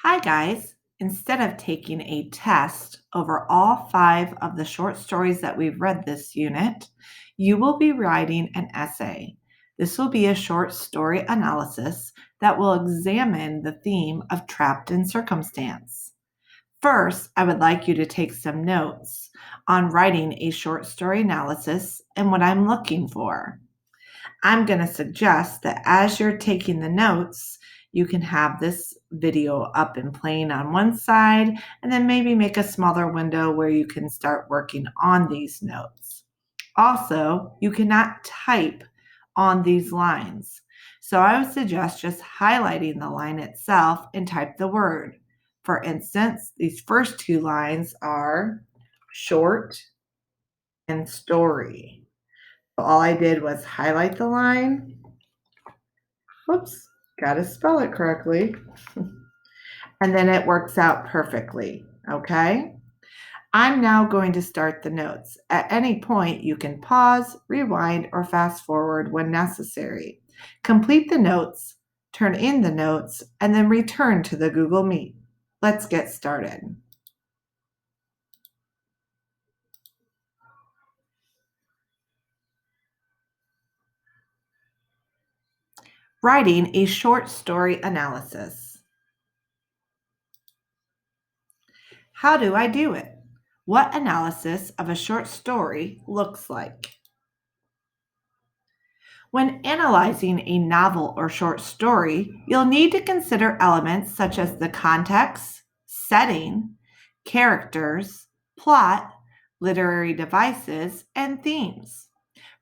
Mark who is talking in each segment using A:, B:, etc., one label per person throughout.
A: Hi, guys. Instead of taking a test over all 5 of the short stories that we've read this unit, you will be writing an essay. This will be a short story analysis that will examine the theme of trapped in circumstance. First, I would like you to take some notes on writing a short story analysis and what I'm looking for. I'm going to suggest that as you're taking the notes, you can have this video up and playing on one side, and then maybe make a smaller window where you can start working on these notes. Also, you cannot type on these lines. So I would suggest just highlighting the line itself and type the word. For instance, these first 2 lines are short and story. All I did was highlight the line. Whoops, gotta spell it correctly. And then it works out perfectly, okay? I'm now going to start the notes. At any point, you can pause, rewind, or fast forward when necessary. Complete the notes, turn in the notes, and then return to the Google Meet. Let's get started. Writing a short story analysis. How do I do it? What analysis of a short story looks like? When analyzing a novel or short story, you'll need to consider elements such as the context, setting, characters, plot, literary devices, and themes.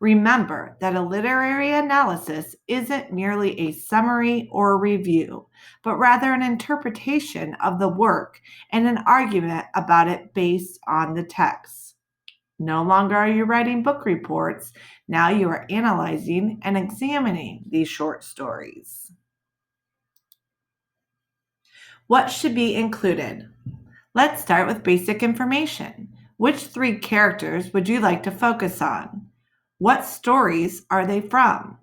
A: Remember that a literary analysis isn't merely a summary or review, but rather an interpretation of the work and an argument about it based on the text. No longer are you writing book reports, now you are analyzing and examining these short stories. What should be included? Let's start with basic information. Which 3 characters would you like to focus on? What stories are they from?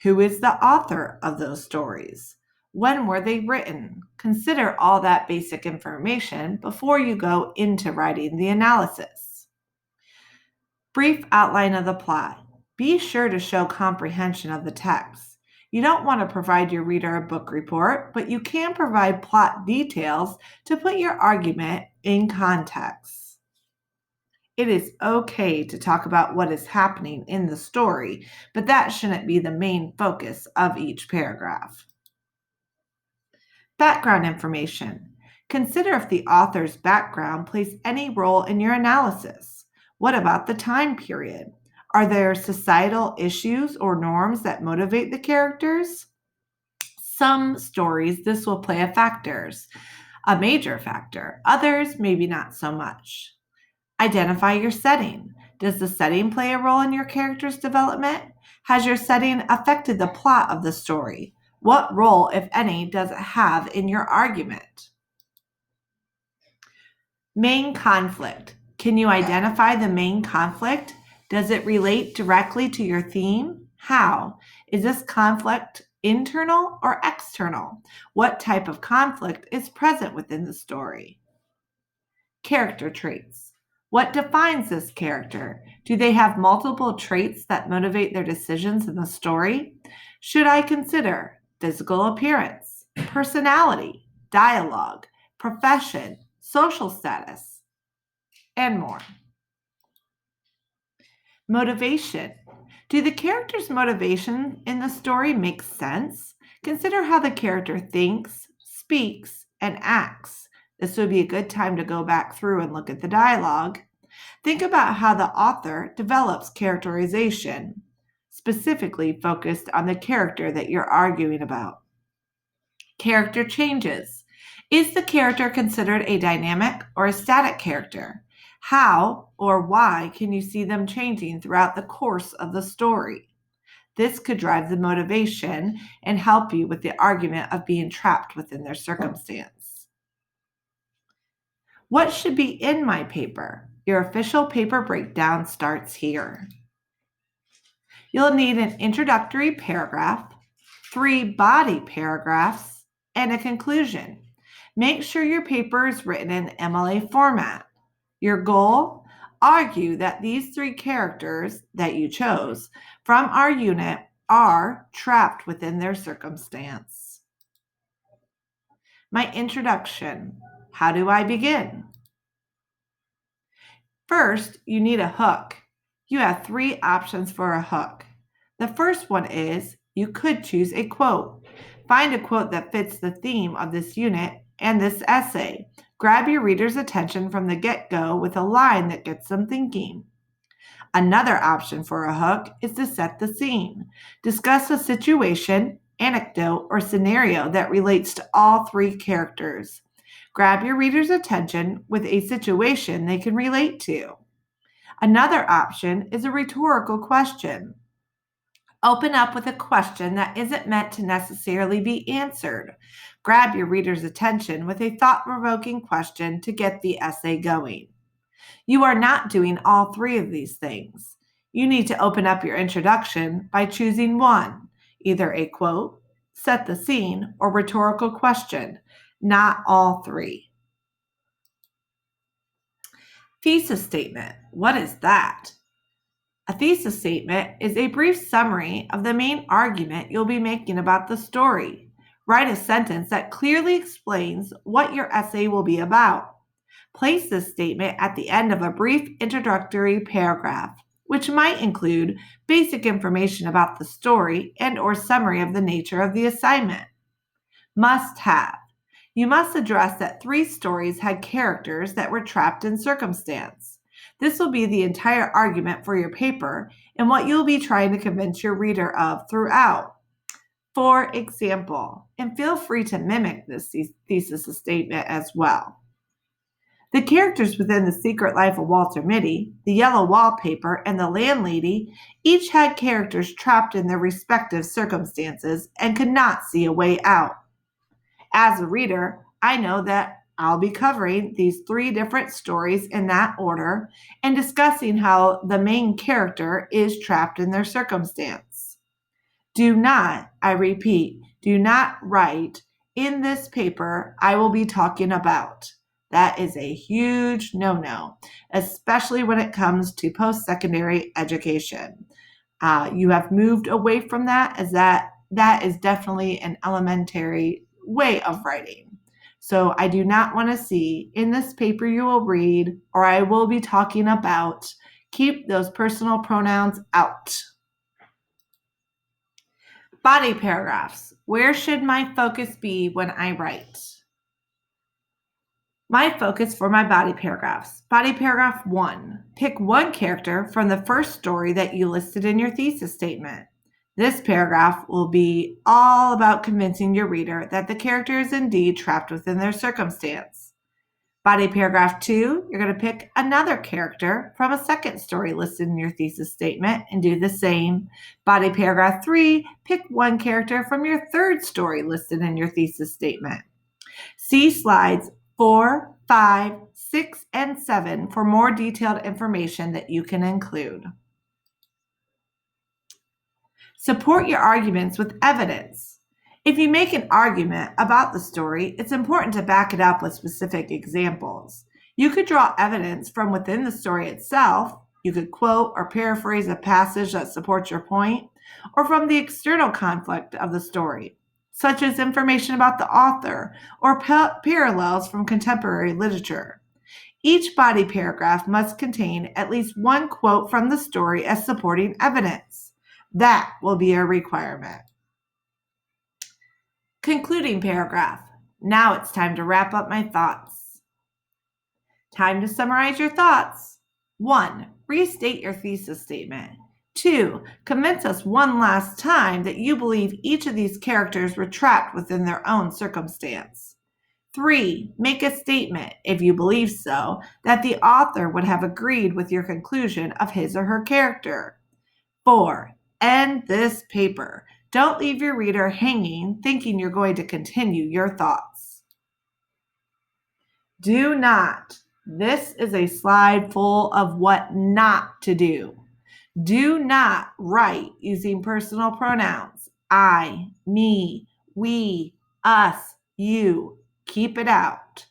A: Who is the author of those stories? When were they written? Consider all that basic information before you go into writing the analysis. Brief outline of the plot. Be sure to show comprehension of the text. You don't want to provide your reader a book report, but you can provide plot details to put your argument in context. It is okay to talk about what is happening in the story, but that shouldn't be the main focus of each paragraph. Background information. Consider if the author's background plays any role in your analysis. What about the time period? Are there societal issues or norms that motivate the characters? Some stories, this will play a major factor. Others, maybe not so much. Identify your setting. Does the setting play a role in your character's development? Has your setting affected the plot of the story? What role, if any, does it have in your argument? Main conflict. Can you identify the main conflict? Does it relate directly to your theme? How? Is this conflict internal or external? What type of conflict is present within the story? Character traits. What defines this character? Do they have multiple traits that motivate their decisions in the story? Should I consider physical appearance, personality, dialogue, profession, social status, and more? Motivation. Do the character's motivation in the story make sense? Consider how the character thinks, speaks, and acts. This would be a good time to go back through and look at the dialogue. Think about how the author develops characterization, specifically focused on the character that you're arguing about. Character changes. Is the character considered a dynamic or a static character? How or why can you see them changing throughout the course of the story? This could drive the motivation and help you with the argument of being trapped within their circumstance. What should be in my paper? Your official paper breakdown starts here. You'll need an introductory paragraph, 3 body paragraphs, and a conclusion. Make sure your paper is written in MLA format. Your goal? Argue that these three characters that you chose from our unit are trapped within their circumstance. My introduction. How do I begin? First, you need a hook. You have three options for a hook. The first one is you could choose a quote. Find a quote that fits the theme of this unit and this essay. Grab your reader's attention from the get-go with a line that gets them thinking. Another option for a hook is to set the scene. Discuss a situation, anecdote, or scenario that relates to all three characters. Grab your reader's attention with a situation they can relate to. Another option is a rhetorical question. Open up with a question that isn't meant to necessarily be answered. Grab your reader's attention with a thought-provoking question to get the essay going. You are not doing all three of these things. You need to open up your introduction by choosing one, either a quote, set the scene, or rhetorical question, not all three. Thesis statement. What is that? A thesis statement is a brief summary of the main argument you'll be making about the story. Write a sentence that clearly explains what your essay will be about. Place this statement at the end of a brief introductory paragraph, which might include basic information about the story and/or summary of the nature of the assignment. Must have. You must address that three stories had characters that were trapped in circumstance. This will be the entire argument for your paper and what you'll be trying to convince your reader of throughout. For example, and feel free to mimic this thesis statement as well. The characters within The Secret Life of Walter Mitty, The Yellow Wallpaper, and The Landlady each had characters trapped in their respective circumstances and could not see a way out. As a reader, I know that I'll be covering these three different stories in that order and discussing how the main character is trapped in their circumstance. Do not, I repeat, do not write, in this paper I will be talking about. That is a huge no-no, especially when it comes to post-secondary education. You have moved away from that, as that is definitely an elementary way of writing. So I do not want to see in this paper you will read or I will be talking about. Keep those personal pronouns out. Body paragraphs. Where should my focus be when I write? My focus for my body paragraphs. Body paragraph 1. Pick one character from the first story that you listed in your thesis statement. This paragraph will be all about convincing your reader that the character is indeed trapped within their circumstance. Body paragraph 2, you're going to pick another character from a second story listed in your thesis statement and do the same. Body paragraph 3, pick one character from your third story listed in your thesis statement. See slides 4, 5, 6, and 7 for more detailed information that you can include. Support your arguments with evidence. If you make an argument about the story, it's important to back it up with specific examples. You could draw evidence from within the story itself. You could quote or paraphrase a passage that supports your point, or from the external conflict of the story, such as information about the author or parallels from contemporary literature. Each body paragraph must contain at least one quote from the story as supporting evidence. That will be a requirement. Concluding paragraph. Now it's time to wrap up my thoughts. Time to summarize your thoughts. 1. Restate your thesis statement. 2. Convince us one last time that you believe each of these characters were trapped within their own circumstance. 3. Make a statement, if you believe so, that the author would have agreed with your conclusion of his or her character. 4. End this paper. Don't leave your reader hanging thinking you're going to continue your thoughts. Do not. This is a slide full of what not to do. Do not write using personal pronouns. I, me, we, us, you. Keep it out.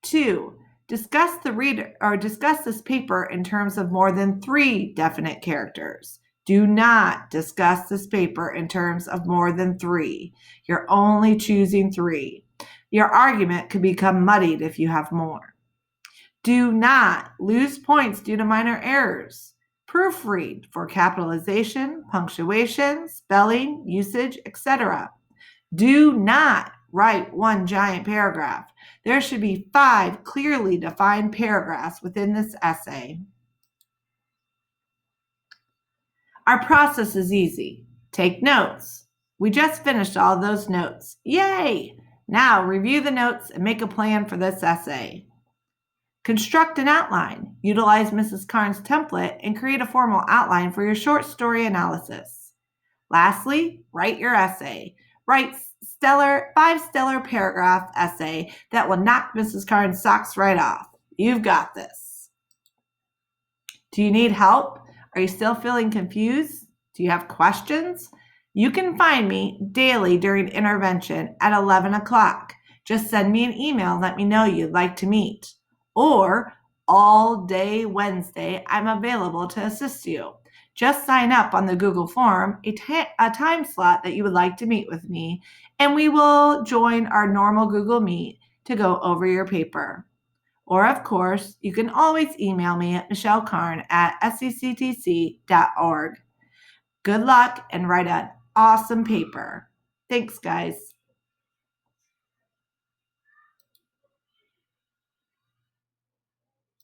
A: 2. Discuss this paper in terms of more than 3 definite characters. Do not discuss this paper in terms of more than 3. You're only choosing 3. Your argument could become muddied if you have more. Do not lose points due to minor errors. Proofread for capitalization, punctuation, spelling, usage, etc. Do not write one giant paragraph. There should be 5 clearly defined paragraphs within this essay. Our process is easy. Take notes. We just finished all those notes. Yay! Now review the notes and make a plan for this essay. Construct an outline. Utilize Mrs. Karn's template and create a formal outline for your short story analysis. Lastly, write your essay. Write 5 stellar paragraph essay that will knock Mrs. Karn's socks right off. You've got this. Do you need help? Are you still feeling confused? Do you have questions? You can find me daily during intervention at 11 o'clock. Just send me an email and let me know you'd like to meet. Or all day Wednesday, I'm available to assist you. Just sign up on the Google form a time slot that you would like to meet with me, and we will join our normal Google Meet to go over your paper. Or, of course, you can always email me at michellekarn@secctc.org. Good luck and write an awesome paper. Thanks, guys.